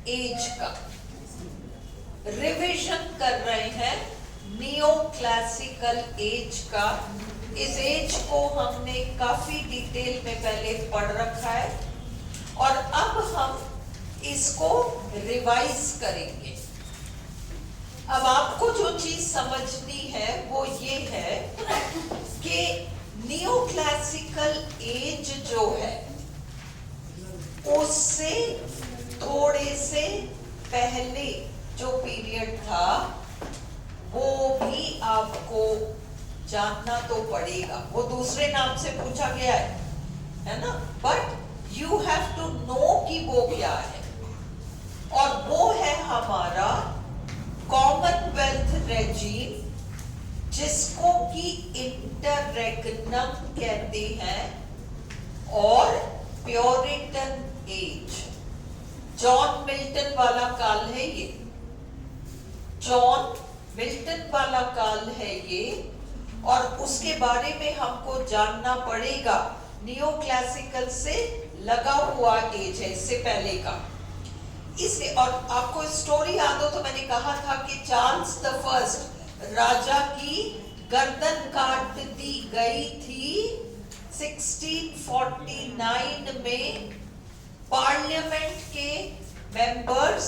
As का revision कर रहे हैं, नियो क्लासिकल एज का। इस एज को हमने काफी डिटेल में पहले पढ़ रखा है और अब हम इसको रिवाइज करेंगे। अब आपको जो चीज समझनी है वो ये है कि नियो क्लासिकल एज जो है उससे थोड़े से पहले जो पीरियड था वो भी आपको जानना तो पड़ेगा। वो दूसरे नाम से पूछा गया है ना, but you have to know कि वो क्या है। और वो है हमारा कॉमनवेल्थ रेजीम, जिसको कि इंटररेग्नम कहते हैं, और प्योरिटन एज। जॉन मिल्टन वाला काल है ये, जॉन मिल्टन वाला काल है ये, और उसके बारे में हमको जानना पड़ेगा। नियो क्लासिकल से लगा हुआ एज है, इससे पहले का। इसलिए, और आपको स्टोरी याद हो तो मैंने कहा था कि चार्ल्स द फर्स्ट राजा की गर्दन काट दी गई थी 1649 में। पार्लियामेंट के मेंबर्स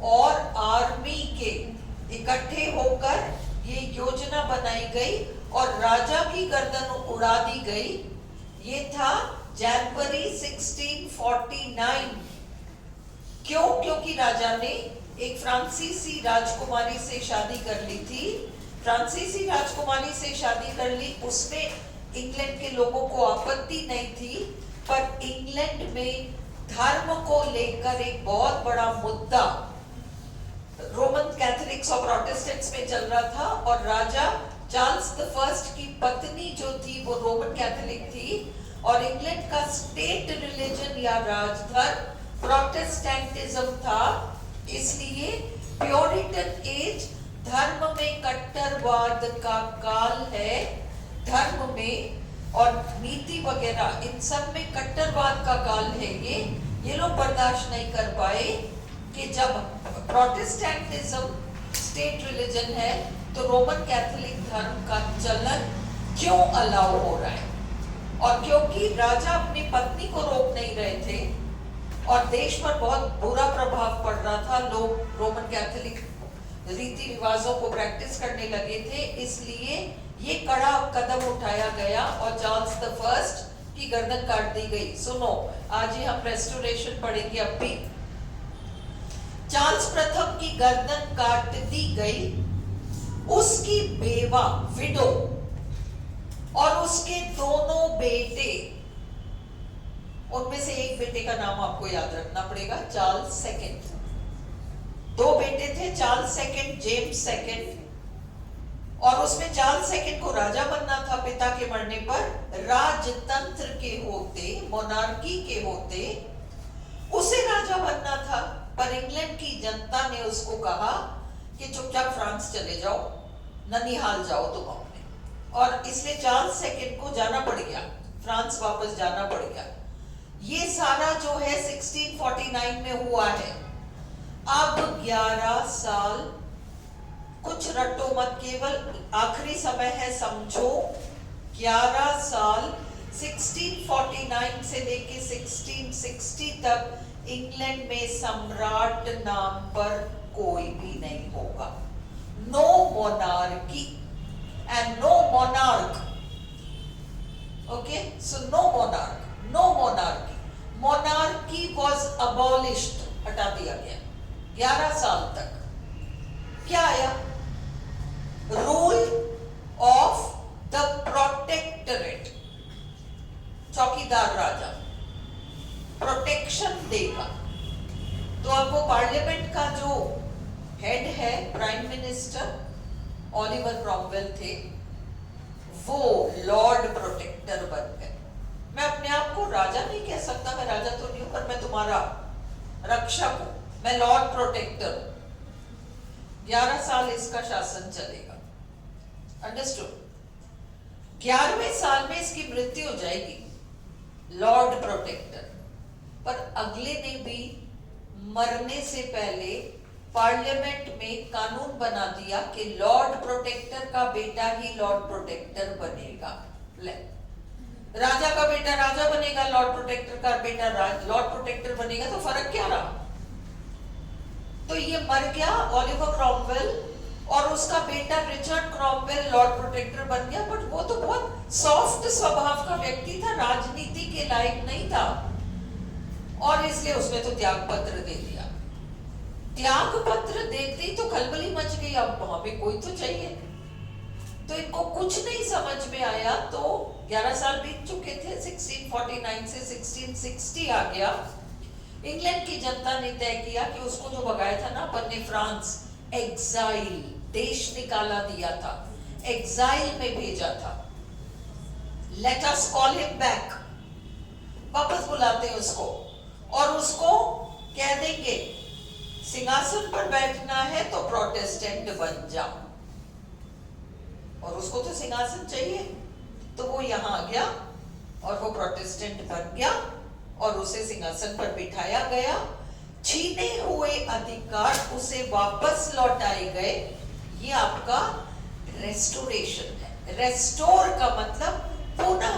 और आर्मी के इकट्ठे होकर ये योजना बनाई गई और राजा की गर्दन उड़ा दी गई। ये था जनवरी 1649। क्यों? क्योंकि राजा ने एक फ्रांसीसी राजकुमारी से शादी कर ली थी। फ्रांसीसी राजकुमारी से शादी कर ली, उसमें इंग्लैंड के लोगों को आपत्ति नहीं थी, पर इंग्लैंड में धर्म को लेकर एक बहुत बड़ा मुद्दा रोमन कैथोलिक्स और प्रोटेस्टेंट्स में चल रहा था। और राजा चार्ल्स द फर्स्ट की पत्नी जो थी वो रोमन कैथोलिक थी, और इंग्लैंड का स्टेट रिलीजन या राजधर्म प्रोटेस्टेंटिज्म था। इसलिए प्योरिटन एज धर्म में कट्टरवाद का काल है। धर्म में और नीति वगैरह इन सब में कट्टरवाद का काल है ये लोग बर्दाश्त नहीं कर पाए कि जब प्रोटेस्टेंटिज्म स्टेट रिलीजन है तो रोमन कैथोलिक धर्म का चलन क्यों अलाउ हो रहा है। और क्योंकि राजा अपनी पत्नी को रोक नहीं रहे थे और देश पर बहुत बुरा प्रभाव पड़ रहा था, लोग रोमन कैथोलिक रीति रिवाजों को प्रैक्टिस करने लगे थे, इसलिए ये कड़ा कदम उठाया गया और चार्ल्स द फर्स्ट की गर्दन काट दी गई। सुनो, आज ही हम रेस्टोरेशन पढ़ेंगे। अब भी चार्ल्स प्रथम की गर्दन काट दी गई, उसकी बेवा विडो और उसके दोनों बेटे, उनमें से एक बेटे का नाम आपको याद रखना पड़ेगा, चार्ल्स सेकंड। दो बेटे थे, चार्ल्स सेकंड, जेम्स सेकंड, और उसमें चार्ल्स सेकंड को राजा बनना था पिता के मरने पर। राजतंत्र के होते, मोनार्की के होते उसे राजा बनना था, पर इंग्लैंड की जनता ने उसको कहा कि चुपचाप फ्रांस चले जाओ, ननिहाल जाओ तुम अपने। और इसलिए चार्ल्स सेकंड को जाना पड़ गया, फ्रांस वापस जाना पड़ गया। ये सारा जो है 1649 में हुआ है। अब 11 साल, कुछ रटो मत, केवल आखिरी समय है समझो। 11 साल 1649 से लेके 1660 तक इंग्लैंड में सम्राट नाम पर कोई भी नहीं होगा। No monarchy and no monarch. Okay, so no monarch, no monarchy. Monarchy was abolished, हटा दिया गया 11 साल तक। क्या आया? Rule of the protectorate. चौकीदार राजा प्रोटेक्शन देगा। तो अब वो पार्लियामेंट का जो हेड है, प्राइम मिनिस्टर ओलिवर क्रॉमवेल थे, वो लॉर्ड प्रोटेक्टर बन गए। मैं अपने आप को राजा नहीं कह सकता, मैं राजा तो नहीं हूं, पर मैं तुम्हारा रक्षक हूं, मैं लॉर्ड प्रोटेक्टर हूं। 11 साल इसका शासन चलेगा। अंडरस्टूड? 11वें साल में इसकी मृत्यु हो जाएगी, लॉर्ड प्रोटेक्टर। पर अगले ने भी मरने से पहले पार्लियामेंट में कानून बना दिया कि लॉर्ड प्रोटेक्टर का बेटा ही लॉर्ड प्रोटेक्टर बनेगा। ले, राजा का बेटा राजा बनेगा, लॉर्ड प्रोटेक्टर का बेटा लॉर्ड प्रोटेक्टर बनेगा, तो फर्क क्या रहा? तो ये मर गया ओलिवर क्रॉमवेल और उसका बेटा रिचर्ड क्रॉमवेल लॉर्ड प्रोटेक्टर बन गया। बट वो तो बहुत सॉफ्ट स्वभाव का व्यक्ति था, राजनीति के लायक नहीं था, और इसलिए उसने तो त्याग पत्र दे दिया। त्याग पत्र देखते ही तो खलबली मच गई, अब वहां पे कोई तो चाहिए। तो इनको कुछ नहीं समझ में आया, तो 11 साल बीत चुके थे, 1649 से 1660 आ गया। इंग्लैंड की जनता ने तय किया कि उसको जो भगाया था ना अपन ने, फ्रांस, एग्जाइल, देश निकाला दिया था, एग्जाइल में भेजा था। Let us call him back, वापस बुलाते हैं उसको, और उसको कह देंगे सिंहासन पर बैठना है तो प्रोटेस्टेंट बन जाओ, और उसको तो सिंहासन चाहिए, तो वो यहां आ गया और वो प्रोटेस्टेंट बन गया और उसे सिंहासन पर बिठाया गया। छीने हुए अधिकार उसे वापस लौटाए गए। ये आपका रेस्टोरेशन है। रेस्टोर का मतलब पुनः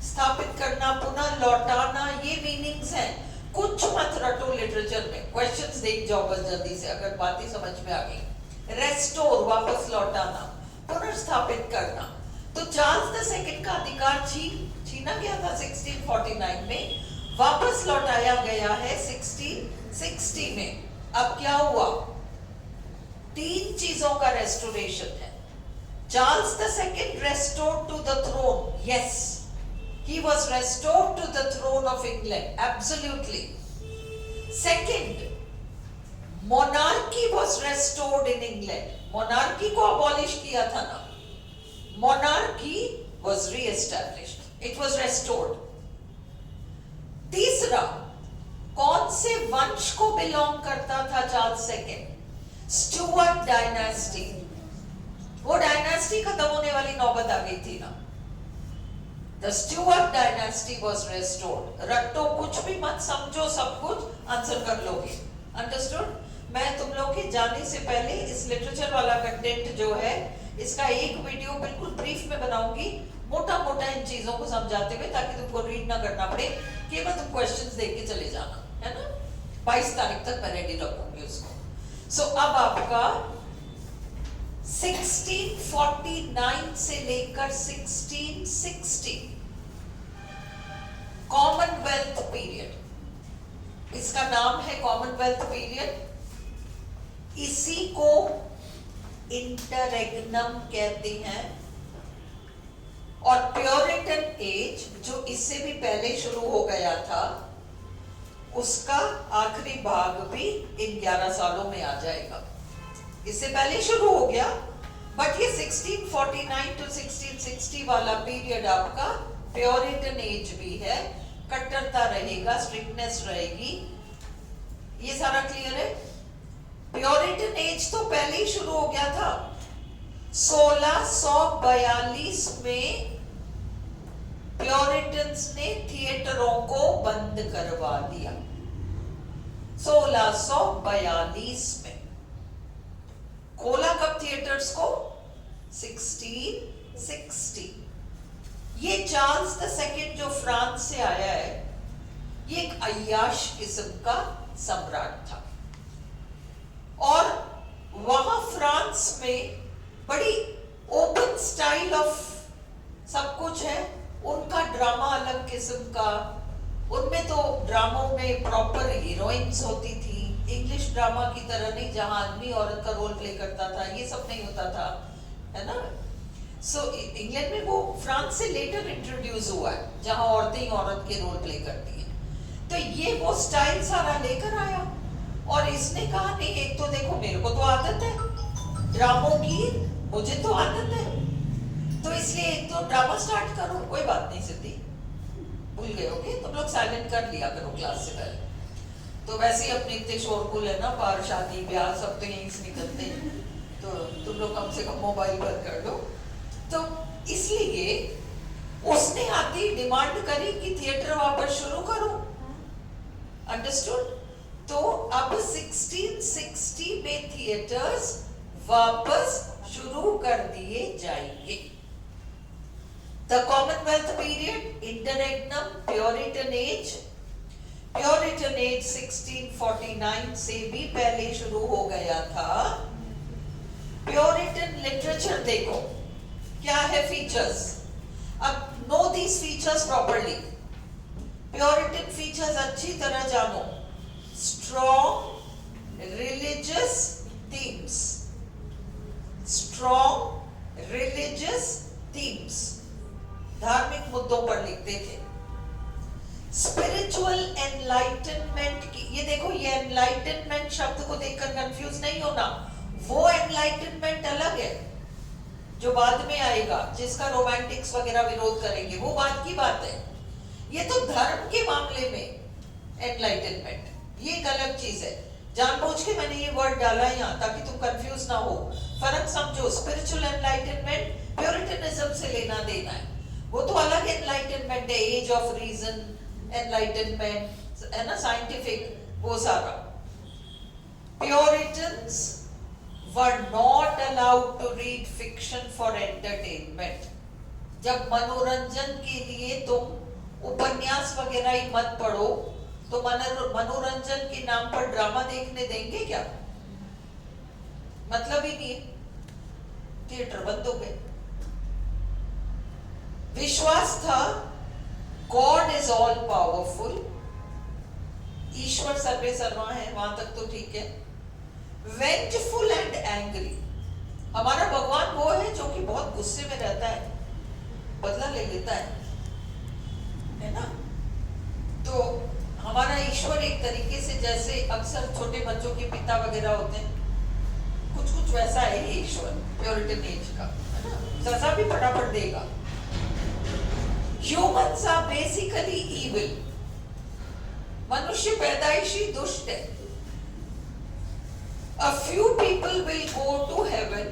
स्थापित करना, पुनः लौटाना, ये मीनिंग्स हैं। कुछ मत रटो लिटरेचर में, क्वेश्चंस देख जाओ बस जल्दी से, अगर बातें समझ में आ गई। रेस्टोर वापस लौटाना, पुनर्स्थापित करना। तो चार्ल्स II का अधिकार छीना गया था 1649 में, वापस लौटाया गया है 1660 में। अब क्या हुआ? 3 चीजों का रेस्टोरेशन है। Charles II restored to the throne, yes, he was restored to the throne of England, absolutely. Second, monarchy was restored in England. monarchy को abolish किया था ना, monarchy was re-established, it was restored. तीसरा, कौन से वंश को बिलोंग करता था चार्ल्स II? Stuart dynasty. वो डायनेस्टी खत्म होने वाली नौबत आ गई थी ना। The Stuart dynasty was restored. रट्टो कुछ भी मत, समझो सब कुछ, आंसर कर लोगे। Understood? मैं तुम लोग के जाने से पहले इस लिटरेचर वाला कंटेंट जो है, इसका एक वीडियो बिल्कुल ब्रीफ में बनाऊंगी, मोटा मोटा इन चीजों को समझाते हुए, ताकि तुमको रीड ना करना पड़े, केवल तुम क्वेश्चंस देख के चले जाना, है ना। 22 तारीख तक मैं रेडी रखूंगी उसको। सो अब आपका 1649 से लेकर 1660 कॉमनवेल्थ पीरियड, इसका नाम है कॉमनवेल्थ पीरियड। इसी को इंटररेग्नम कहते हैं। और प्योरिटन एज, जो इससे भी पहले शुरू हो गया था, उसका आखिरी भाग भी इन 11 सालों में आ जाएगा। इससे पहले शुरू हो गया, बट ये 1649 to 1660 वाला पीरियड आपका प्योरिटन एज भी है। कट्टरता रहेगा, स्ट्रिक्टनेस रहेगी, ये सारा क्लियर है। प्योरिटन एज तो पहले ही शुरू हो गया था। 1642 में प्योरिटन्स ने थिएटरों को बंद करवा दिया। 1642 में खोला कब थिएटर्स को? 1660। ये चार्ल्स II जो फ्रांस से आया है, ये एक अय्याश किस्म का सम्राट था, और वहां फ्रांस में बड़ी ओपन स्टाइल ऑफ सब कुछ है। उनका ड्रामा अलग किस्म का, उनमें तो ड्रामों में प्रॉपर हीरोइंस होती थी, इंग्लिश ड्रामा की तरह नहीं जहां आदमी औरत का रोल प्ले करता था, ये सब नहीं होता था, है ना। सो इंग्लैंड में वो फ्रांस से लेटर इंट्रोड्यूस हुआ है, जहां औरतें ही औरत के रोल प्ले करती हैं। तो ये वो स्टाइल सारा लेकर आया, और इसने कहा नहीं, एक तो देखो मेरे को तो आदत है ड्रामों की, मुझे तो आदत है, तो इसलिए एक तो ड्रामा स्टार्ट करो। कोई बात नहीं सिद्धि, भूल गए होगे तुम लोग, साइलेंट कर लिया करो क्लास से पहले। तो वैसे ही अपने इतने शोरगुल है ना, बाहर शादी ब्याह सब तो यहीं से निकलते हैं, तो तुम लोग कम से कम मोबाइल बंद कर लो। तो इसलिए उसने आती डिमांड करी कि थिएटर वापस शुरू करो। अंडरस्टूड? तो अब 1660 में थिएटर्स वापस शुरू कर दिए जाएंगे। The Commonwealth period, interregnum, puritan as. Puritan as 1649 से भी पहले शुरू हो गया था। प्योरिटन लिटरेचर देखो क्या है फीचर्स। अब know these features properly. Puritan features अच्छी तरह जानो। Strong religious themes, strong religious themes, धार्मिक मुद्दों पर लिखते थे। स्पिरिचुअल एनलाइटनमेंट की, ये देखो ये एनलाइटनमेंट शब्द को देखकर कंफ्यूज नहीं होना, वो एनलाइटनमेंट अलग है जो बाद में आएगा, जिसका रोमांटिक्स वगैरह विरोध करेंगे, वो बात की बात है। ये तो धर्म के मामले में एनलाइटनमेंट, ये एक अलग चीज है। जानबूझ के मैंने ये वर्ड डाला यहाँ ताकि तुम कंफ्यूज ना हो, फर्क समझो। स्पिरिचुअल एनलाइटनमेंट प्योरिटनिज्म से लेना देना है, वो तो अलग एनलाइटनमेंट है, एज ऑफ रीजन एनलाइटनमेंट है ना, साइंटिफिक, वो सारा। प्योरिटन्स were not allowed to read fiction for entertainment. जब मनोरंजन के लिए तुम उपन्यास वगैरह ही मत पढ़ो, तो मनोरंजन के नाम पर ड्रामा देखने देंगे क्या? मतलब ही नहीं है, थिएटर बंद हो गए। विश्वास था गॉड इज ऑल पावरफुल, ईश्वर सर्वे सर्वा है, वहां तक तो ठीक है। वेंजफुल एंड एंग्री, हमारा भगवान वो है जो कि बहुत गुस्से में रहता है, बदला ले लेता है ना। तो हमारा ईश्वर एक तरीके से जैसे अक्सर छोटे बच्चों के पिता वगैरह होते हैं, कुछ कुछ वैसा है ये ईश्वर प्योरिटन एज का, है ना, सजा भी फटाफट देगा। ह्यूमन्स आर बेसिकली इविल, मनुष्य पैदाइशी दुष्ट है। A few people will go to heaven,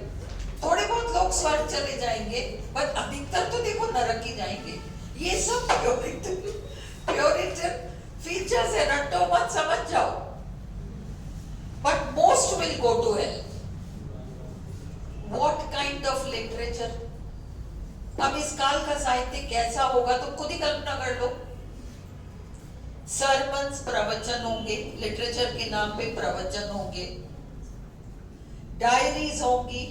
थोड़े बहुत लोग स्वर्ग चले जाएंगे, बट अधिकतर तो देखो नरक ही जाएंगे। ये सब प्योरिटन फीचर्स है, रट्टो मत समझ जाओ। But most will go to hell. What kind of literature? अब इस काल का साहित्य कैसा होगा तुम खुद ही कल्पना कर लो। सरमन्स, प्रवचन होंगे, लिटरेचर के नाम पे प्रवचन होंगे, डायरीज होंगी,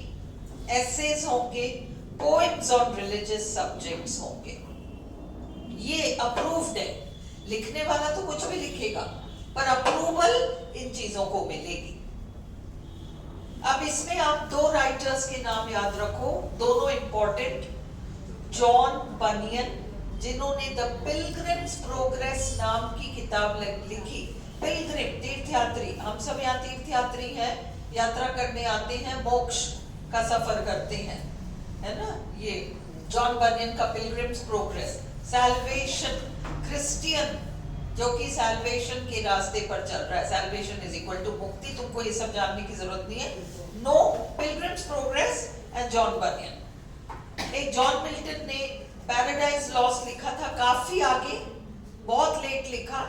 एसेज होंगे, पोएम्स ऑन रिलीजियस सब्जेक्ट्स होंगे। ये अप्रूव्ड है, लिखने वाला तो कुछ भी लिखेगा, पर अप्रूवल इन चीजों को मिलेगी। अब इसमें आप दो राइटर्स के नाम याद रखो, दोनों इंपॉर्टेंट। जॉन बनियन, जिन्होंने द पिलग्रिम्स प्रोग्रेस नाम की किताब लिखी। पिलग्रिम तीर्थयात्री, हम सब यहाँ तीर्थयात्री हैं, यात्रा करने आते हैं, मोक्ष का सफर करते हैं, है ना। ये जॉन बनियन का पिलग्रिम्स प्रोग्रेस। सैल्वेशन, क्रिश्चियन जो कि सैल्वेशन के रास्ते पर चल रहा है, सैल्वेशन इज इक्वल टू मुक्ति, तुमको ये सब जानने की जरूरत नहीं है। No Pilgrim's Progress and John Bunyan. एक जॉन मिल्टन ने पैराडाइज लॉस्ट लिखा था, काफी आगे, बहुत लेट लिखा,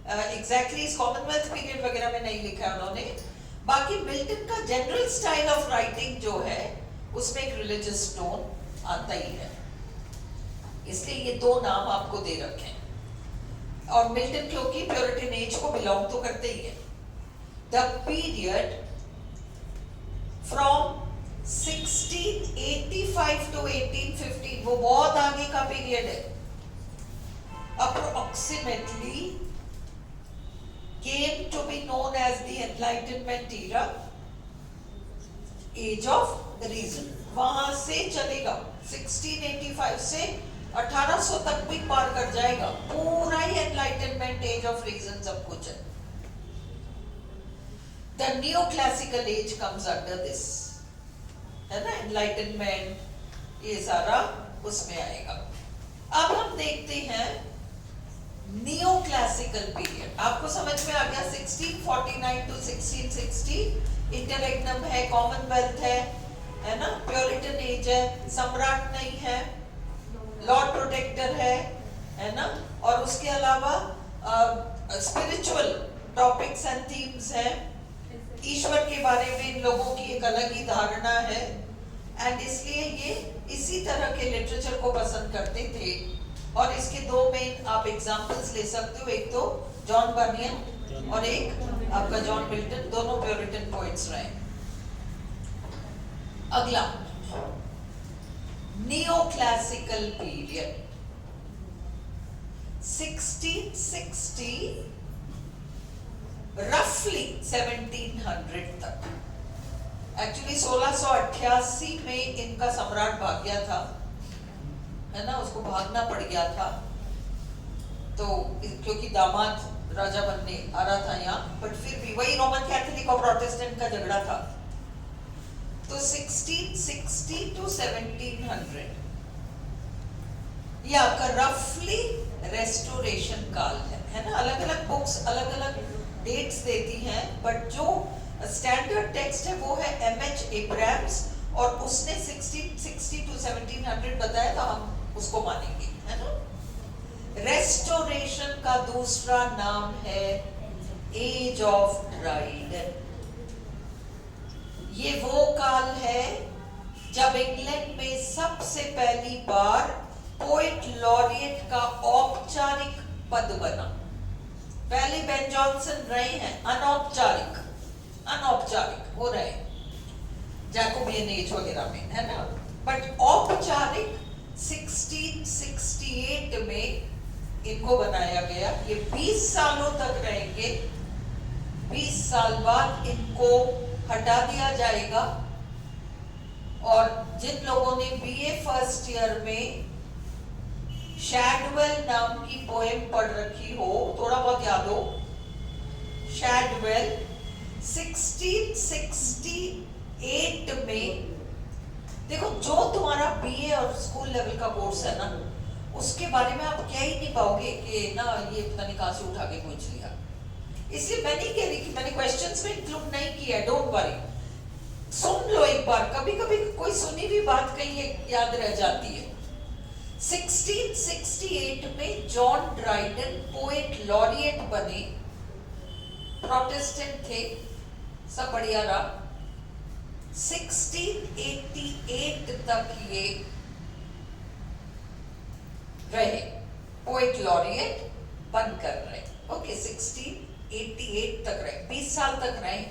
एग्जैक्टली इस कॉमनवेल्थ पीरियड वगैरह में नहीं लिखा है उन्होंने। बाकी मिल्टन का जनरल स्टाइल ऑफ राइटिंग जो है उसमें एक रिलीजियस टोन आता ही है, इसलिए ये दो नाम आपको दे रखे हैं। और मिल्टन क्योंकि प्योरिटन एज को बिलोंग तो करते ही है। द पीरियड फ्रॉम 1685 टू 1815, वो बहुत आगे का पीरियड है। Approximately came to be known as the Enlightenment era, Age of Reason। वहां से चलेगा 1685 से 1800 तक भी पार कर जाएगा, पूरा ही एनलाइटनमेंट, एज ऑफ रीजन सब कुछ है। The new classical as comes under this, है ना, एनलाइटनमेंट ये सारा उसमें आएगा। अब हम देखते हैं नियो क्लासिकल पीरियड। आपको समझ में आ गया, 1649 टू 1660 इंटररेग्नम है, कॉमनवेल्थ है ना, प्योरिटन एज है, सम्राट नहीं है, लॉर्ड प्रोटेक्टर है ना, और उसके अलावा स्पिरिचुअल टॉपिक्स एंड थीम्स हैं। ईश्वर के बारे में इन लोगों की एक अलग ही धारणा है एंड इसलिए ये इसी तरह के लिटरेचर को पसंद करते थे। और इसके दो मेन आप एग्जांपल्स ले सकते हो, एक तो जॉन बर्नियन और एक आपका जॉन मिल्टन, दोनों प्यूरिटन पोइट्स रहे। अगला नियोक्लासिकल पीरियड 1660 रफली 1700 तक। एक्चुअली 1688 में इनका सम्राट भाग गया था, है ना, उसको भागना पड़ गया था। तो क्योंकि दामाद राजा बनने आ रहा था यहाँ, बट फिर भी वही रोमन कैथोलिक और प्रोटेस्टेंट का झगड़ा था। तो 1660 टू 1700 ये आपका रफली रेस्टोरेशन काल है ना। अलग अलग बुक्स अलग अलग डेट्स देती हैं, बट जो स्टैंडर्ड टेक्स्ट है वो है एमएच एब्राम्स और उसने 1660 टू 1700 बताया, तो हम उसको मानेंगे, है ना। रेस्टोरेशन का दूसरा नाम है एज ऑफ ड्राइडन। ये वो काल है जब इंग्लैंड में सबसे पहली बार पोएट लॉरिएट का औपचारिक पद बना। पहले बेन जॉनसन रहे हैं अनौपचारिक हो रहे जैकोबियन एज वगैरह में, है ना। बट औपचारिक 1668 में इनको बनाया गया। ये 20 सालों तक रहेंगे, 20 साल बाद इनको हटा दिया जाएगा। और जिन लोगों ने बीए फर्स्ट ईयर में शैडवेल नाम की पोएम पढ़ रखी हो, थोड़ा बहुत याद हो, शैडवेल 1668 में, देखो जो तुम्हारा बीए और स्कूल लेवल का कोर्स है ना, उसके बारे में आप क्या ही नहीं पाओगे कि ना ये पता नहीं कहां से उठा के पूछ लिया। इसलिए मैं नहीं कह रही कि मैंने क्वेश्चंस में इंक्लूड नहीं किया, डोंट वरी, सुन लो एक बार, कभी कभी कोई सुनी हुई बात कहीं याद रह जाती है। 1668 में जॉन ड्राइडन पोएट लॉरिएट बने, प्रोटेस्टेंट थे, सब बढ़िया रहा। 1688 तक ये रहे पोएट लॉरिएट बनकर रहे। ओके, 1688 तक रहे, 20 साल तक रहे।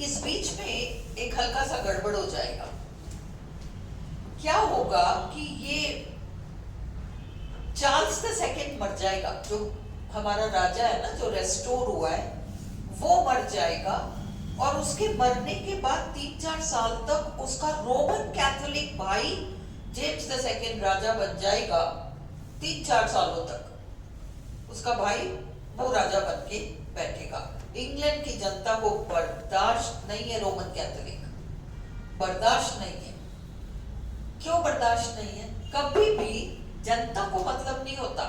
इस बीच में एक हल्का सा गड़बड़ हो जाएगा। क्या होगा कि ये चार्ल्स द सेकंड मर जाएगा, जो हमारा राजा है ना, जो रेस्टोर हुआ है, वो मर जाएगा। और उसके मरने के बाद 3-4 साल तक उसका रोमन कैथोलिक भाई जेम्स द सेकंड राजा बन जाएगा। 3-4 सालों तक उसका भाई वो राजा बन के बैठेगा। इंग्लैंड की जनता को बर्दाश्त नहीं है रोमन कैथोलिक, बर्दाश्त नहीं है। क्यों बर्दाश्त नहीं है? कभी भी जनता को मतलब नहीं होता,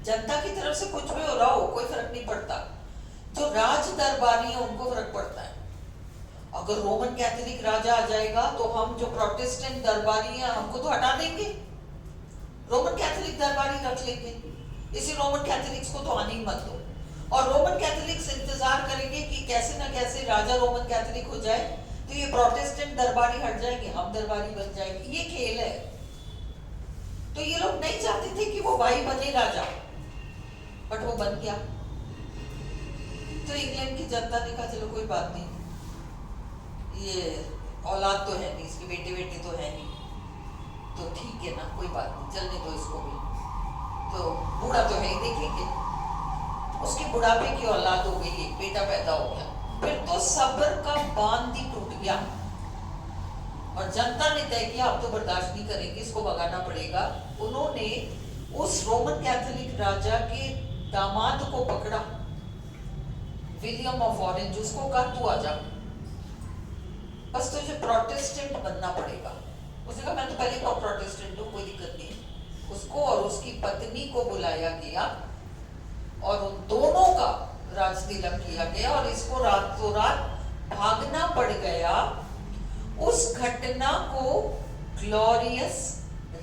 जनता की तरफ से कुछ भी हो रहा हो कोई फर्क नहीं पड़ता। जो राज दरबारी है उनको फर्क पड़ता है। अगर रोमन कैथोलिक राजा आ जाएगा तो हम जो प्रोटेस्टेंट दरबारी हैं हमको तो हटा देंगे, रोमन कैथोलिक दरबारी रख लेंगे। इसी रोमन कैथोलिक्स को तो आने ही मत दो। और रोमन कैथोलिक्स इंतजार करेंगे कि कैसे ना कैसे राजा रोमन कैथोलिक हो जाए तो ये प्रोटेस्टेंट दरबारी हट जाएंगे, हम दरबारी बन जाएंगे। ये खेल है। तो ये लोग नहीं चाहते थे कि वो भाई बने राजा, बट वो बन गया। तो इंग्लैंड की जनता ने कहा चलो कोई बात नहीं, ये औलाद तो है नहीं, इसके बेटे बेटे तो है नहीं, तो ठीक है ना, कोई बात नहीं, चलने दो इसको भी। तो बूढ़ा तो है ही, देखेंगे। उसके बुढ़ापे की औलाद हो गई, एक बेटा पैदा हो गया। फिर तो सब्र का बांध ही टूट गया और जनता ने तय किया अब तो बर्दाश्त नहीं करेंगे, इसको भगाना पड़ेगा। उन्होंने उस रोमन कैथोलिक राजा के दामाद को पकड़ा, विलियम ऑफ ऑरेंज, उसको कहा तू आजा, बस तुझे प्रोटेस्टेंट बनना पड़ेगा। उसने कहा मैं तो पहले प्रोटेस्टेंट हूँ, कोई दिक्कत नहीं। उसको और उसकी पत्नी को बुलाया गया और उन दोनों का राज तिलक किया गया और इसको रातों रात भागना पड़ गया। उस घटना को ग्लोरियस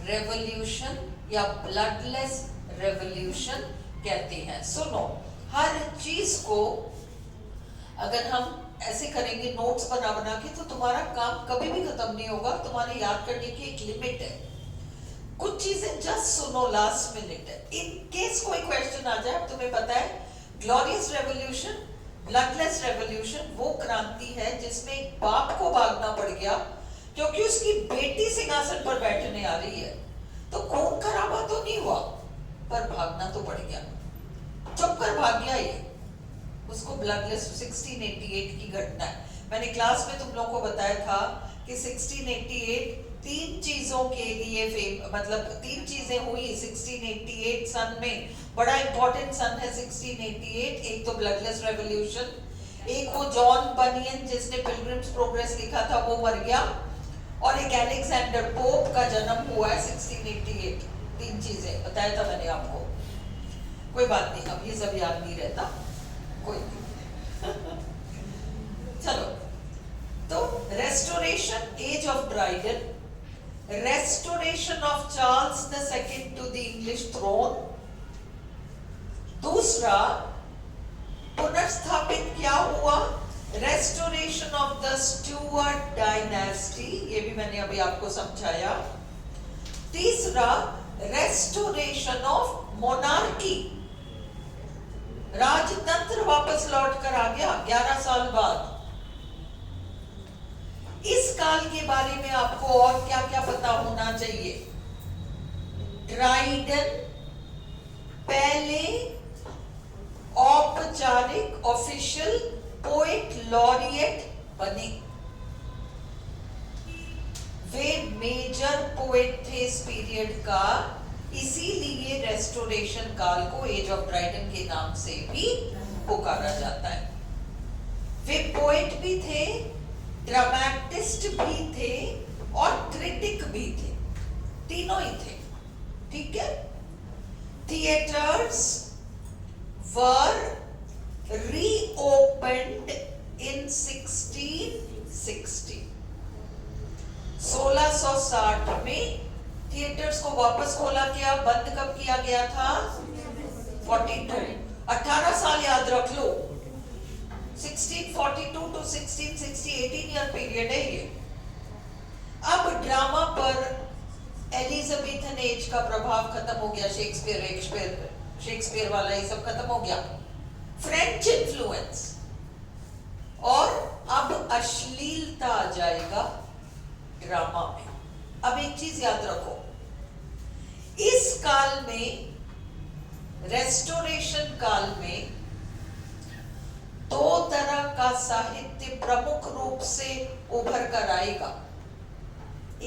रेवोल्यूशन या ब्लडलेस रेवोल्यूशन कहते हैं। सुनो, हर चीज को अगर हम ऐसे करेंगे नोट्स बना बना के, तो तुम्हारा काम कभी भी खत्म नहीं होगा। तुम्हारे याद करने की एक लिमिट है। कुछ चीजें जस्ट सुनो, लास्ट मिनट है, इन केस कोई क्वेश्चन आ जाए। अब तुम्हें पता है ग्लोरियस रेवोल्यूशन, ब्लडलेस रेवोल्यूशन वो क्रांति है जिसमें एक बाप को भागना पड़ गया क्योंकि उसकी बेटी सिंहासन पर बैठने आ रही है। तो खून खराबा तो नहीं हुआ, पर भागना तो पड़ गया। चुप कर भाग गया ये, उसको ब्लडलेस 1688 की घटना है। मैंने क्लास में तुम लोगों को बताया था कि 1688 तीन चीजों के लिए मतलब तीन चीजें हुई 1688 सन में। बड़ा इंपॉर्टेंट सन है 1688। एक तो ब्लडलेस रेवोल्यूशन, एक वो जॉन बनियन जिसने पिलग्रिम्स प्रोग्रेस लिखा था वो मर गया, और एक अलेक्जेंडर पोप का जन्म हुआ है 1688। तीन चीजें बताया था मैंने आपको। कोई बात नहीं, अब ये सब याद नहीं रहता, कोई चलो, तो restoration, age of Dryden, restoration of Charles the second to the English throne. दूसरा, पुनर्स्थापित क्या हुआ? Restoration of the Stuart dynasty, ये भी मैंने अभी आपको समझाया। तीसरा, रेस्टोरेशन ऑफ मोनार्की, राजतंत्र वापस लौट कर आ गया 11 साल बाद। इस काल के बारे में आपको और क्या क्या पता होना चाहिए? ड्राइडन पहले औपचारिक ऑफिशियल पोएट लॉरिएट बने। वे मेजर पोएट थे इस पीरियड का, इसीलिए रेस्टोरेशन काल को एज ऑफ ड्राइडन के नाम से भी पुकारा जाता है। वे पोएट भी थे, ड्रामेटिस्ट भी थे और क्रिटिक भी थे, तीनों ही थे। ठीक है। थिएटर्स वर रीओपन्ड इन 1660। 1660 में थिएटर्स को वापस खोला गया। बंद कब किया गया था? 42। 18 साल याद रख लो। 1642 टू 1660 18 ईयर पीरियड है ये। अब ड्रामा पर एलिजाबेथन एज का प्रभाव खत्म हो गया। शेक्सपियर वाला ये सब खत्म हो गया। फ्रेंच इन्फ्लुएंस, और अब अश्लीलता आ जाएगा ड्रामा में। अब एक चीज याद रखो, इस काल में, रेस्टोरेशन काल में, दो तरह का साहित्य प्रमुख रूप से उभर कर आएगा।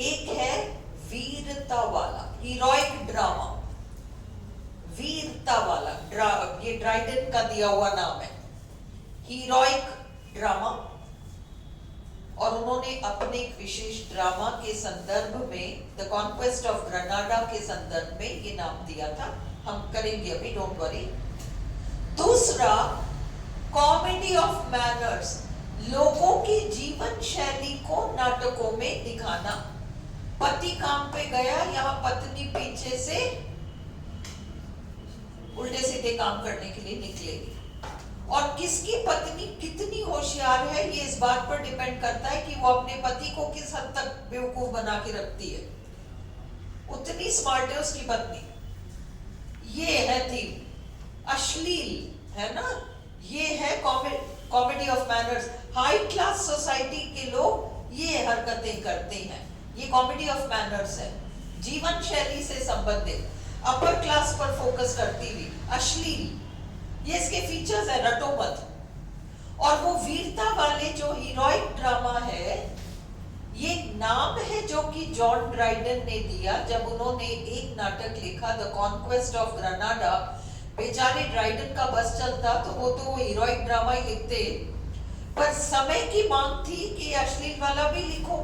एक है वीरता वाला, हीरोइक ड्रामा, वीरता वाला ये ड्राइडन का दिया हुआ नाम है, हीरोइक ड्रामा। और उन्होंने अपने एक विशेष ड्रामा के संदर्भ में, द कॉन्क्वेस्ट ऑफ ग्रेनाडा के संदर्भ में ये नाम दिया था। हम करेंगे अभी, डोंट वरी। दूसरा, कॉमेडी ऑफ मैनर्स, लोगों की जीवन शैली को नाटकों में दिखाना। पति काम पे गया, यहाँ पत्नी पीछे से उल्टे सीधे काम करने के लिए निकलेगी। और किसकी पत्नी कितनी होशियार है ये इस बात पर डिपेंड करता है कि वो अपने पति को किस हद तक बेवकूफ बना के रखती है। उतनी स्मार्ट है उसकी पत्नी। ये है थीम, अश्लील है ना। ये है comedy of manners. High class society के लोग ये हरकतें करते हैं, ये कॉमेडी ऑफ मैनर्स है। जीवन शैली से संबंधित, अपर क्लास पर फोकस करती हुई अश्लील, ये इसके फीचर्स है, रटो मत। और वो वीरता वाले जो हीरोइक ड्रामा है, ये नाम है जो कि जॉन ड्राइडन ने दिया जब उन्होंने एक नाटक लिखा, द कॉन्क्वेस्ट ऑफ ग्रेनाडा। बेचारे ड्राइडन का बस चलता तो वो हीरोइक ड्रामा ही लिखते, पर समय की मांग थी कि अश्लील वाला भी लिखो,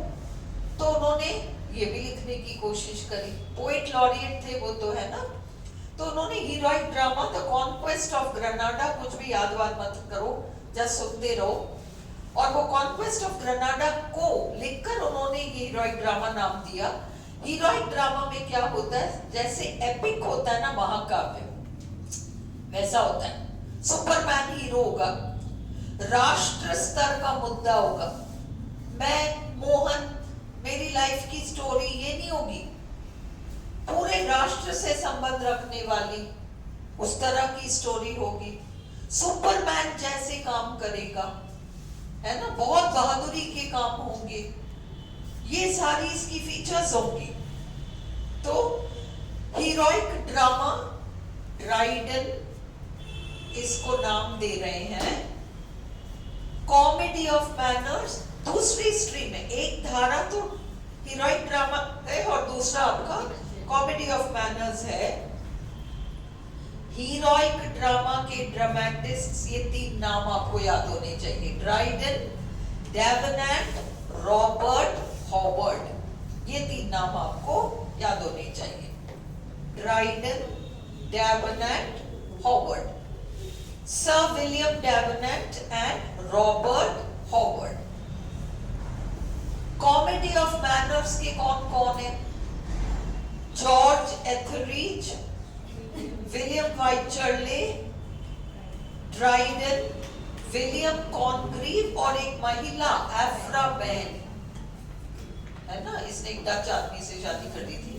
तो उन्होंने ये भी लिखने की कोशिश करी। पोएट लॉरिएट थे वो तो, है ना। तो उन्होंने heroic drama the conquest of Grenada, कुछ भी याद वाद मत करो, जस्ट सुनते रहो। और वो कॉन्क्वेस्ट ऑफ ग्रेनाडा को लिखकर उन्होंने हीरोइक ड्रामा नाम दिया। हीरोइक ड्रामा में क्या होता है, जैसे एपिक होता है ना महाकाव्य, वैसा होता है। सुपरमैन हीरो होगा, राष्ट्र स्तर का मुद्दा होगा। मैं मोहन, मेरी लाइफ की स्टोरी ये नहीं होगी, पूरे राष्ट्र से संबंध रखने वाली उस तरह की स्टोरी होगी। सुपरमैन जैसे काम करेगा, है ना, बहुत बहादुरी के काम होंगे, ये सारी इसकी फीचर्स होंगी। तो हीरोइक ड्रामा, ड्राइडन इसको नाम दे रहे हैं। कॉमेडी ऑफ मैनर्स दूसरी स्ट्रीम है, एक धारा तो हीरोइक ड्रामा है और दूसरा आपका कॉमेडी ऑफ मैनर्स है। हीरोइक ड्रामा के ड्रामेटिस्ट्स, ये 3 नाम आपको याद होने चाहिए, ड्राइडन, डेवनेंट, रॉबर्ट हॉवर्ड, ये 3 नाम आपको याद होने चाहिए। Dryden, Davenant, Howard, sir William Davenant and Robert Howard. Comedy of manners के कौन कौन है? George Etherege, William Wycherley, Dryden, William Congreve और एक महिला एफ्रा बेन, है ना, इसने एक डच आदमी से शादी कर दी थी।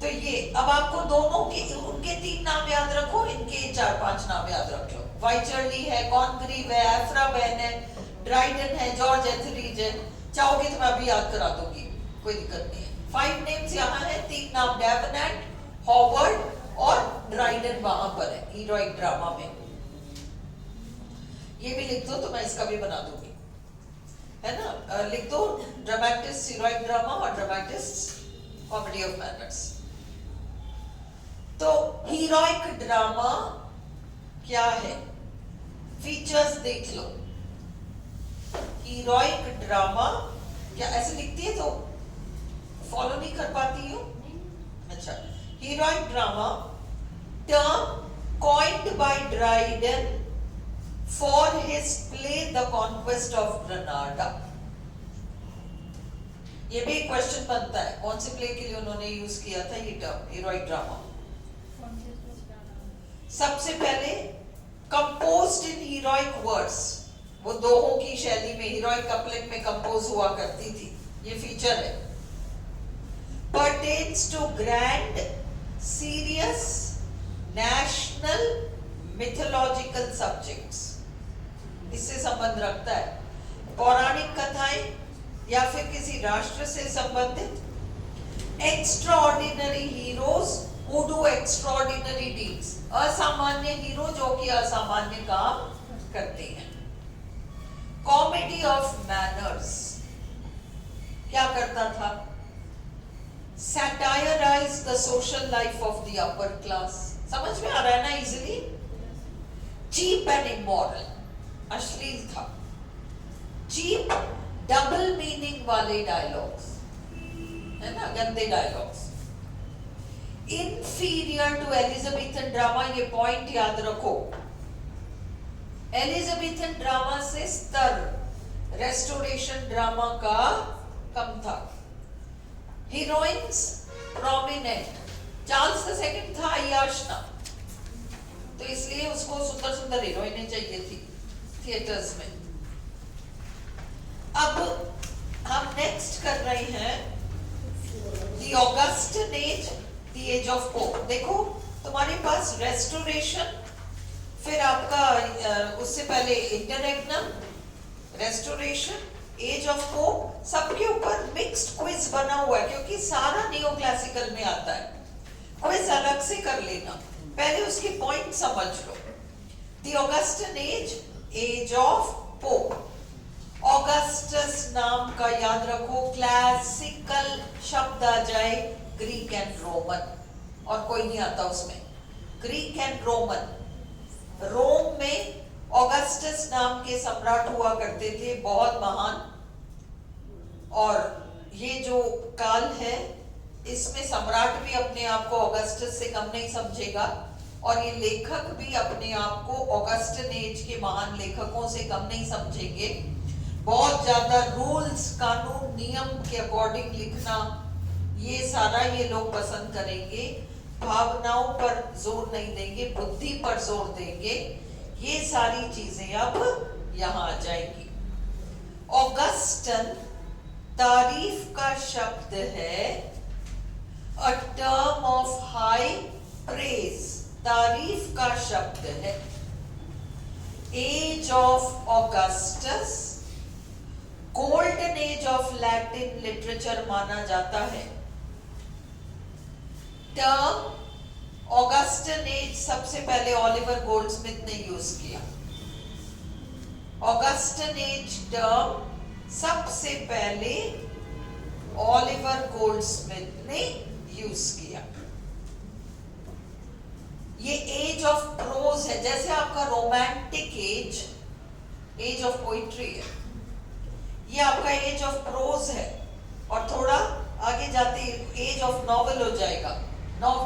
तो ये अब आपको दोनों के उनके 3 नाम याद रखो, इनके 4-5 नाम याद रख लो। वाइचरली है, कॉनग्रीव है, एफ्रा बेन है, ड्राइडन है, जॉर्ज एथरीज है। चाहोगे तो मैं अभी याद करा दूंगी, कोई दिक्कत नहीं है। 5 नेम्स यहाँ है, 3 नाम डेवनेंट, हॉवर्ड और ड्राइडन वहां पर है हीरोइक ड्रामा में। ये भी लिख दो तो मैं इसका भी बना दूंगी, है ना, लिख दो ड्रामेटिस्ट हीरोइक ड्रामा और ड्रामेटिस्ट कॉमेडी ऑफ मैनर्स। तो हीरोइक ड्रामा क्या है, फीचर्स देख लो। हीरोइक ड्रामा क्या ऐसे लिखती है तो फॉलो नहीं कर पाती हूँ? अच्छा, heroic drama term coined by Dryden for his play The Conquest of Granada। ये भी एक क्वेश्चन बनता है, कौन से प्ले के लिए उन्होंने यूज किया था ये टर्म हीरोइक ड्रामा? सबसे पहले कंपोज्ड इन हीरोइक वर्ड्स, वो दोहों की शैली में हीरोइक कपलेट में कंपोज हुआ करती थी, ये फीचर है। pertains to grand, serious, national, mythological subjects, इससे संबंध रखता है। पौराणिक कथाएं या फिर किसी राष्ट्र से संबंधित। extraordinary heroes who do extraordinary deeds, असामान्य हीरो जो कि असामान्य काम करते हैं। कॉमेडी ऑफ मैनर्स क्या करता था? satirize the social life of the upper class, समझ में आ रहा है ना इजीली? cheap and immoral, अश्लील था। cheap, डबल मीनिंग वाले डायलॉग्स, है ना, गंदे dialogues. inferior to Elizabethan drama, ये पॉइंट याद रखो। एलिजाबेथन ड्रामा से स्तर रेस्टोरेशन ड्रामा का कम था। Heroines prominent, Charles the second था अय्याशना, तो इसलिए उसको सुंदर सुंदर हीरोइनें चाहिए थी थिएटर्स में। अब हम नेक्स्ट कर रहे हैं the Augustan age, the age of Pope. देखो तुम्हारे पास रेस्टोरेशन, फिर आपका उससे पहले interregnum, restoration, age of Pope, सबके ऊपर मिक्स्ड क्विज बना हुआ है क्योंकि सारा नियो क्लासिकल में आता है। क्विज अलग से कर लेना, पहले उसके पॉइंट समझ लो। The Augustan age, age of Pope. Augustus नाम का याद रखो, क्लासिकल शब्द आ जाए ग्रीक एंड रोमन, और कोई नहीं आता उसमें, ग्रीक एंड रोमन। रोम में ऑगस्टस नाम के सम्राट हुआ करते थे, बहुत महान, और ये जो काल है इसमें सम्राट भी अपने आप को ऑगस्टस से कम नहीं समझेगा, और ये लेखक भी अपने आप को ऑगस्टन एज के महान लेखकों से कम नहीं समझेंगे। बहुत ज्यादा रूल्स, कानून, नियम के अकॉर्डिंग लिखना, ये सारा ये लोग पसंद करेंगे। भावनाओं पर जोर नहीं देंगे, बुद्धि पर जोर देंगे। ये सारी चीजें अब यहां आ जाएंगी। ऑगस्टन तारीफ का शब्द है, a term of high praise, तारीफ का शब्द है। Age of Augustus golden age of Latin literature माना जाता है। टर्म ऑगस्टन एज सबसे पहले ऑलिवर गोल्डस्मिथ ने यूज किया। ऑगस्टन एज टर्म सबसे पहले ऑलिवर गोल्डस्मिथ ने यूज किया। ये एज ऑफ प्रोज है, जैसे आपका romantic age, age of poetry है, ये आपका एज ऑफ प्रोज है। और थोड़ा आगे जाते एज ऑफ नॉवेल हो जाएगा।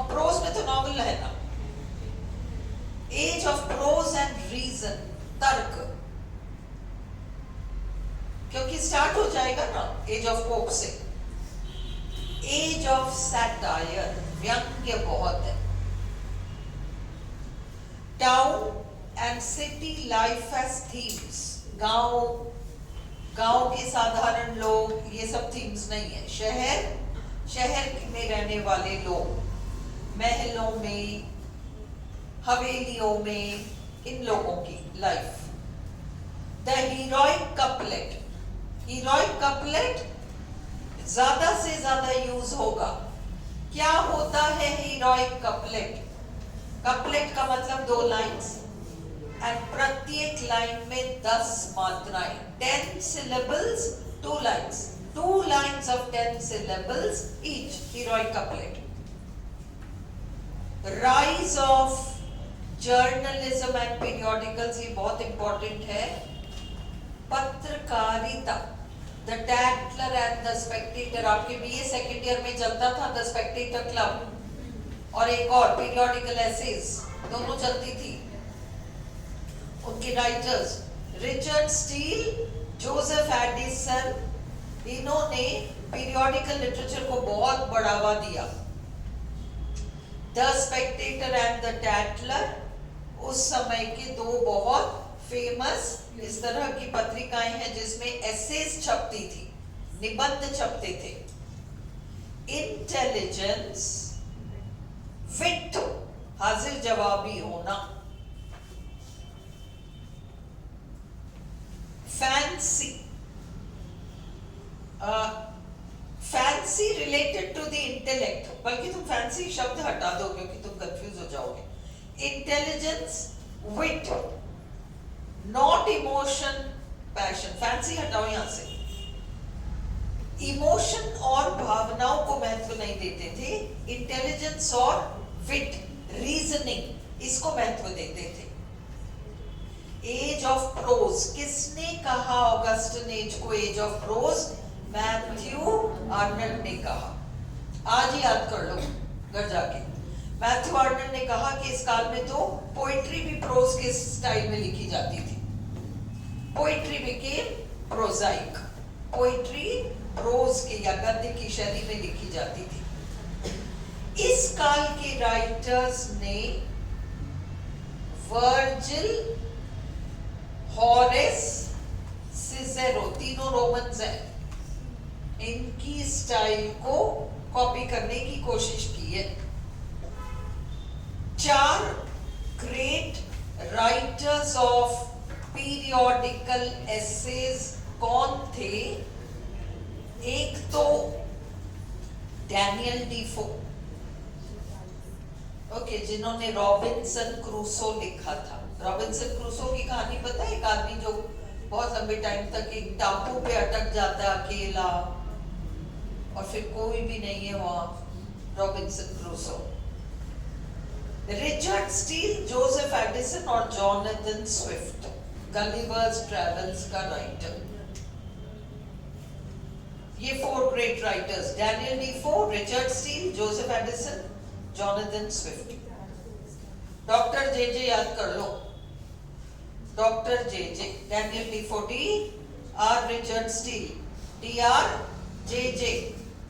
प्रोज में तो नॉवेल है ना। Age of prose and reason, तर्क, क्योंकि स्टार्ट हो जाएगा ना एज ऑफ पोप से। एज ऑफ सैटायर, व्यंग्य बहुत है। Town and city life as themes, गांव के साधारण लोग, ये सब थीम्स नहीं है। शहर में रहने वाले लोग, महलों में, हवेलियों में, इन लोगों की life. The heroic couplet, heroic couplet ज्यादा से ज्यादा यूज होगा। क्या होता है हीरोइक कपलेट? कपलेट का मतलब 2 लाइन्स, एंड प्रत्येक लाइन में 10 मात्राएं, 10 syllables, 2 lines, 2 lines of 10 syllables each, heroic couplet. Rise of journalism and periodicals, ये बहुत important है। पत्रकारिता, The Tatler and the Spectator, आपके BA सेकेंड ईयर में चलता था The Spectator Club, और एक और periodical essays, दोनों चलती थी। उनके writers Richard Steele, Joseph Edison, इन्होंने पीरियोडिकल लिटरेचर को बहुत बढ़ावा दिया। द स्पेक्टेटर एंड द टैटलर उस समय के 2 बहुत फेमस इस तरह की पत्रिकाएं हैं जिसमें एसेज छपती थी, निबंध छपते थे। इंटेलिजेंस, विट, हाजिर जवाबी होना। Fancy, fancy related to the intellect, बल्कि तुम फैंसी शब्द हटा दो क्योंकि तुम कंफ्यूज हो जाओगे। Intelligence, wit, not emotion, passion, fancy हटाओ यहां से। इमोशन और भावनाओं को महत्व नहीं देते थे। इंटेलिजेंस और विट, रीजनिंग, इसको महत्व देते थे। एज ऑफ प्रोज, किसने कहा ऑगस्टन एज को age of prose? Matthew Arnold ने कहा। आज ही याद कर लो घर जाके। मैथ्यू आर्नल्ड ने कहा कि इस काल में तो पोइट्री भी प्रोज के स्टाइल में लिखी जाती थी। पोइट्री बिकेम प्रोजाइक, पोइट्री प्रोज के या गद्य की शैली में लिखी जाती थी। इस काल के राइटर्स ने वर्जिल, हॉरेस, सिसेरो, तीनों रोमन्स हैं, इनकी स्टाइल को कॉपी करने की कोशिश की है। 4 great writers of periodical essays कौन थे? एक तो डैनियल डीफो, ओके, जिन्होंने रॉबिन्सन क्रूसो लिखा था। रॉबिन्सन क्रूसो की कहानी पता है? एक आदमी जो बहुत लंबे टाइम तक एक टापू पे अटक जाता है अकेला, और फिर कोई भी नहीं है वहां। Robinson Crusoe. Richard Steele, Joseph Addison और जॉनथन स्विफ्ट, गलिवर्स ट्रेवल्स का राइटर। ये 4 great writers, Daniel Defoe, Richard Steele, Joseph Addison, Jonathan Swift. Doctor J याद कर लो। Doctor J, Daniel Defoe, D.R. Richard Steele, D.R. J,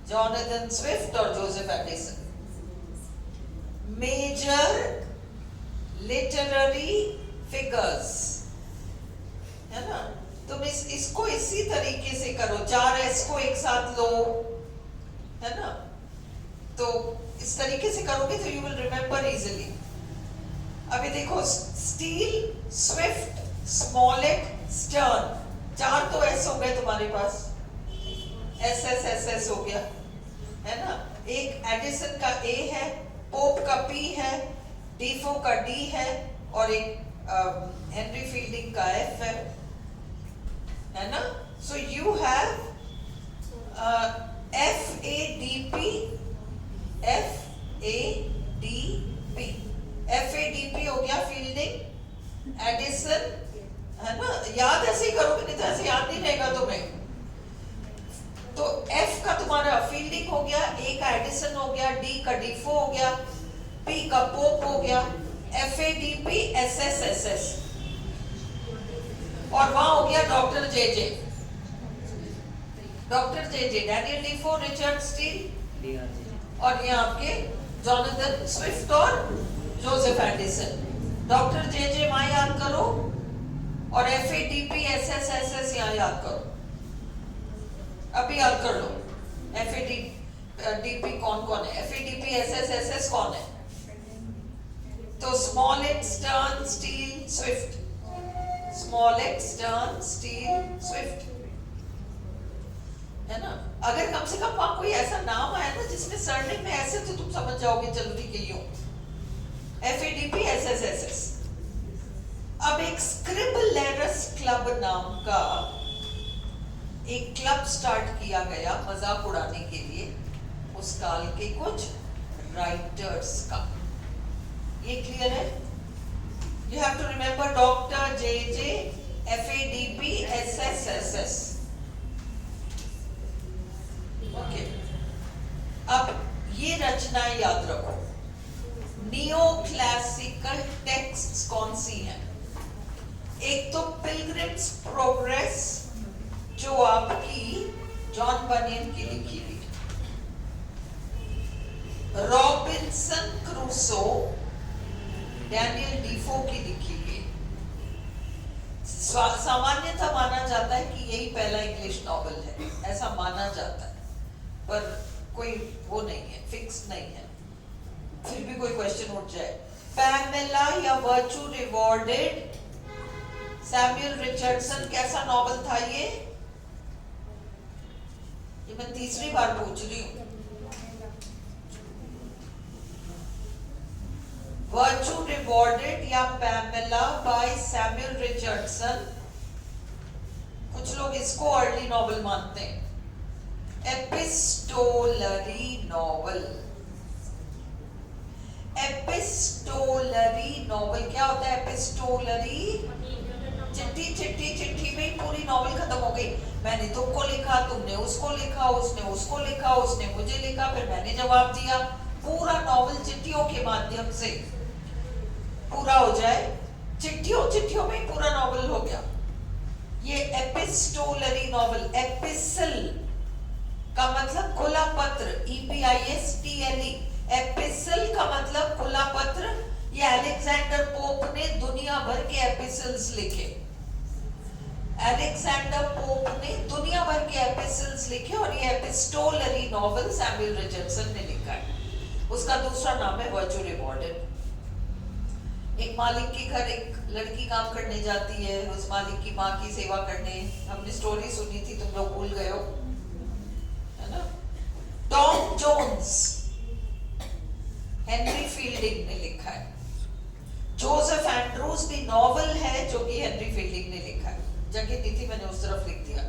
Jonathan Swift और Joseph Addison. Major literary figures, है ना। तुम इसको इसी तरीके से करो, 4S को एक साथ लो, है ना। तो इस तरीके से करोगे तो यू विल रिमेंबर इजिली। अभी देखो, स्टील, स्विफ्ट, स्मॉलेट, स्टर्न, 4 तो एस हो गए तुम्हारे पास, एस हो गया, है ना। एक एडिसन का ए है, पोप का पी है, डीफो का डी है, और एक हेनरी फील्डिंग का एफ है ना। सो यू हैव FADP, हो गया फील्डिंग, एडिसन, है ना। याद ऐसे ही करोगे, नहीं तो ऐसे याद नहीं रहेगा तुम्हें। तो F का तुम्हारा फील्डिंग हो गया, A का एडिसन हो गया, D का डीफो हो गया, P का पोप हो गया, FADP, SS, और वहां हो गया doctor JJ, Daniel Defoe, Richard Steele, और ये आपके जोनाथन स्विफ्ट और जोसेफ एडिसन। डॉक्टर JJ वहां याद करो, और FADP, SS यहाँ याद करो। अभी याद कर लो, FADP कौन कौन है, FADP, SS कौन है। तो Smollett, stern, steel, Swift, Smollett, stern, steel, Swift, है ना। अगर कम से कम वहां कोई ऐसा नाम आया ना जिसमें सरनेम में ऐसे, तो तुम समझ जाओगे जल्दी के यूं, FADP, SS। अब एक स्क्रिबलरस क्लब नाम का एक क्लब स्टार्ट किया गया मजाक उड़ाने के लिए, उस काल के कुछ राइटर्स का। ये क्लियर है? You have to remember doctor JJ, FADP, SS। Okay, अब ये रचनाएं याद रखो। नियो क्लासिकल टेक्स्ट्स कौन सी हैं? एक तो पिलग्रिम्स प्रोग्रेस, जो आपकी जॉन बनियन की लिखी हुई, रॉबिन्सन क्रूसो, डैनियल डीफो की लिखी हुई। सामान्यतः माना जाता है कि यही पहला इंग्लिश नॉवेल है, ऐसा माना जाता है, पर कोई वो नहीं है, फिक्स नहीं है, फिर भी कोई क्वेश्चन उठ जाए। पैमेला या वर्चू रिवॉर्डेड, सैमुअल रिचर्डसन, कैसा नॉवेल था ये मैं तीसरी बार पूछ रही हूँ। वर्चू रिवॉर्डेड या पैमेला बाय सैमुअल रिचर्डसन। कुछ लोग इसको अर्ली नॉवेल मानते हैं। एपिस्टोलरी नॉवेल, क्या होता है एपिस्टोलरी? चिट्ठी में पूरी नॉवेल खत्म हो गई। मैंने तुमको लिखा, तुमने उसको लिखा, उसने उसको लिखा, उसने मुझे लिखा, फिर मैंने जवाब दिया। पूरा नॉवेल चिट्ठियों के माध्यम से पूरा हो जाए, चिट्ठियों में पूरा नॉवेल हो गया। ये एपिस्टोलरी नॉवेल, एपिसल का मतलब खुला पत्र, EPISTLE, एपिसल का मतलब खुला पत्र। ये अलेक्जेंडर पोप ने दुनिया भर के एपिसल्स लिखे, और ये एपिस्टोलरी नॉवेल सैमुअल रिचर्डसन ने लिखा है। उसका दूसरा नाम है वर्चू रिवॉर्डेड। एक मालिक के घर एक लड़की काम करने जाती है, उस मालिक की माँ की सेवा करने। हमने स्टोरी सुनी थी, तुम लोग भूल गए हो, है ना। टॉम जोन्स, हेनरी फील्डिंग ने लिखा है। जोसेफ एंड्रूज भी नॉवेल है जो कि हेनरी फील्डिंग ने लिखा है। जगह दी थी मैंने, उस तरफ लिख दिया।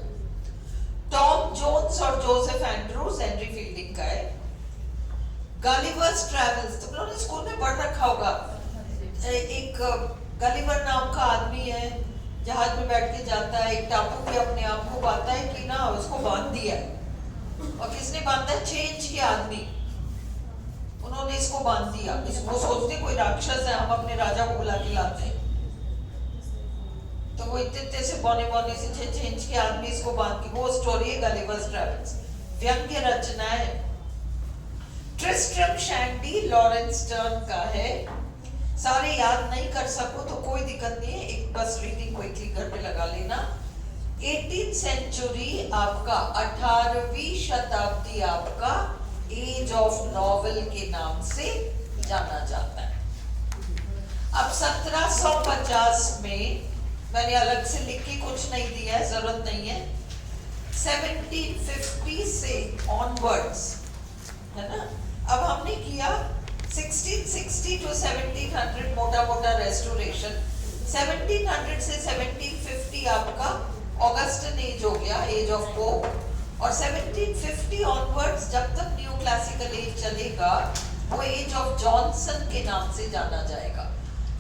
टॉम जोन्स और जोसेफ एंड्रूज हेनरी फील्डिंग का है। गलिवर्स ट्रैवल्स, तुम लोगों ने स्कूल में पढ़ रखा होगा। एक गलिवर नाम का आदमी है, जहाज में बैठ के जाता है, एक टापू पे अपने आप को पाता है कि ना उसको बांध दिया, और किसने बांधा है? चेंज के आदमी, उन्होंने इसको बांध दिया। इसको सोचते कोई राक्षस है, हम अपने राजा को बुला के लाते हैं, तो वो इतने से बौने से चेंज के आदमी इसको बांध के, वो स्टोरी है गलिवर्स ट्रैवल्स। व्यंग्य रचनाएं, ट्रिस्ट्रम शैंडी लॉरेंस स्टर्न का है। सारे याद नहीं कर सको तो कोई दिक्कत नहीं है, एक बस रीडिंग क्विकली घर पे लगा लेना। 18th सेंचुरी आपका 18वीं शताब्दी आपका एज ऑफ नॉवेल के नाम से जाना जाता है। अब 1750 में मैंने अलग से लिख के कुछ नहीं दिया है, जरूरत नहीं है। 1750 से ऑनवर्ड्स है ना। अब हमने किया 1660 टू 1700 मोटा मोटा रेस्टोरेशन। 1700 से 1750 आपका ऑगस्टन एज हो गया, एज ऑफ पोप। और 1750 ऑनवर्ड्स जब तक न्यू क्लासिकल एज चलेगा वो एज ऑफ जॉनसन के नाम से जाना जाएगा।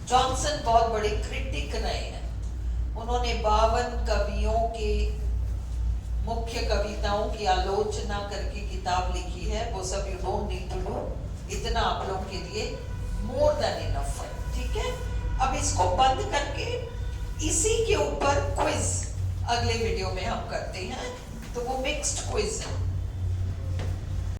जॉनसन बहुत बड़े क्रिटिक रहे हैं, उन्होंने 52 कवियों के मुख्य कविताओं की आलोचना करके किताब लिखी है। वो सब you don't need to do, इतना आप लोग के लिए मोर देन इनफ है, ठीक है। अब इसको बंद करके इसी के ऊपर क्विज अगले वीडियो में हम करते हैं, तो वो मिक्स्ड क्विज है।